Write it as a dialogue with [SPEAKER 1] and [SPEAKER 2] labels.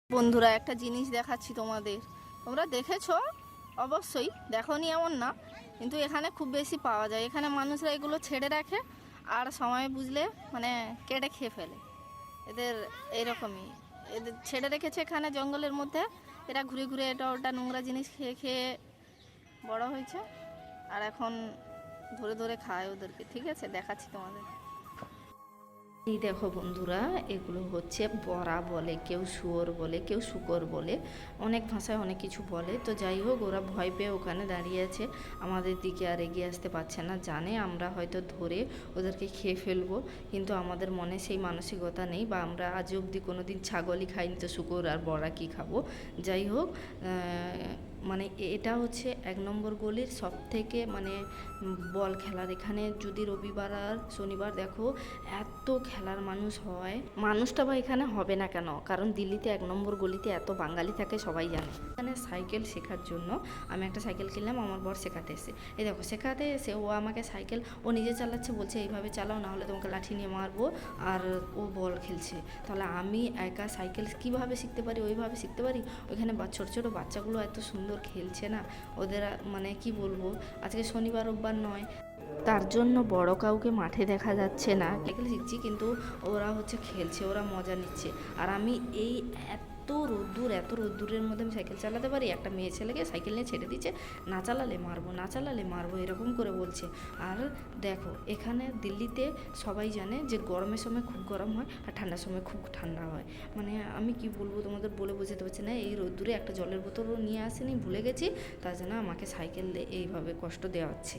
[SPEAKER 1] বন্ধুরা একটা জিনিস দেখাচ্ছি তোমাদের। তোমরা দেখেছো অবশ্যই, দেখোনি এমন না, কিন্তু এখানে খুব বেশি পাওয়া যায়। এখানে মানুষরা এগুলো ছেড়ে রাখে আর সময় বুঝলে মানে কেটে খেয়ে ফেলে। এদের এইরকমই, এদের ছেড়ে রেখেছে এখানে জঙ্গলের মধ্যে। এরা ঘুরে ঘুরে এটা ওটা নোংরা জিনিস খেয়ে খেয়ে বড় হয়েছে, আর এখন ধরে ধরে খায় ওদেরকে। ঠিক আছে, দেখাচ্ছি তোমাদের। এই দেখো বন্ধুরা, এগুলো হচ্ছে বড়া বলে, কেউ শুয়োর বলে, কেউ শুকর বলে, অনেক ভাষায় অনেক কিছু বলে। তো যাই হোক, ওরা ভয় পেয়ে ওখানে দাঁড়িয়ে আছে, আমাদের দিকে আর এগিয়ে আসতে পারছে না। জানে আমরা হয়তো ধরে ওদেরকে খেয়ে ফেলবো, কিন্তু আমাদের মনে সেই মানসিকতা নেই, বা আমরা আজ অবধি কোনো দিন ছাগলই খাইনি, তো শুকর আর বড়া কী খাবো। যাই হোক, মানে এটা হচ্ছে 1 নম্বর গলির সব থেকে মানে বল খেলার। এখানে যদি রবিবার আর শনিবার দেখো এত খেলার মানুষ হয়, মানুষটা বা এখানে হবে না কেন, কারণ দিল্লিতে 1 নম্বর গলিতে এত বাঙালি থাকে সবাই জানে। এখানে সাইকেল শেখার জন্য আমি একটা সাইকেল কিনলাম, আমার বর শেখাতে এসে, এই দেখো শেখাতে এসে ও আমাকে সাইকেল ও নিজে চালাচ্ছে, বলছে এইভাবে চালাও, না হলে তোমাকে লাঠি নিয়ে মারবো। আর ও বল খেলছে। তাহলে আমি একা সাইকেল কীভাবে শিখতে পারি? ওইভাবে শিখতে পারি? ওইখানে ছোটো ছোটো বাচ্চাগুলো এত সুন্দর খেলছে না, ওদের মানে কি বলবো, আজকে শনিবার রোববার নয়, তার জন্য বড় কাউকে মাঠে দেখা যাচ্ছে না। সাইকেল শিখছি কিন্তু ওরা হচ্ছে খেলছে, ওরা মজা নিচ্ছে। আর আমি এই এত রোদ্দুরের মধ্যে আমি সাইকেল চালাতে পারি? একটা মেয়ে ছেলেকে সাইকেল নিয়ে ছেড়ে দিচ্ছে, না চালালে মারবো, না চালালে মারবো, এরকম করে বলছে। আর দেখো, এখানে দিল্লিতে সবাই জানে যে গরমের সময় খুব গরম হয় আর ঠান্ডার সময় খুব ঠান্ডা হয়। মানে আমি কি বলবো তোমাদের, বলে বোঝাতে পারছি না। এই রোদ্দুরে একটা জলের বোতলও নিয়ে আসেনি, ভুলে গেছি, তার জন্য আমাকে সাইকেল দিয়ে এইভাবে কষ্ট দেওয়া হচ্ছে।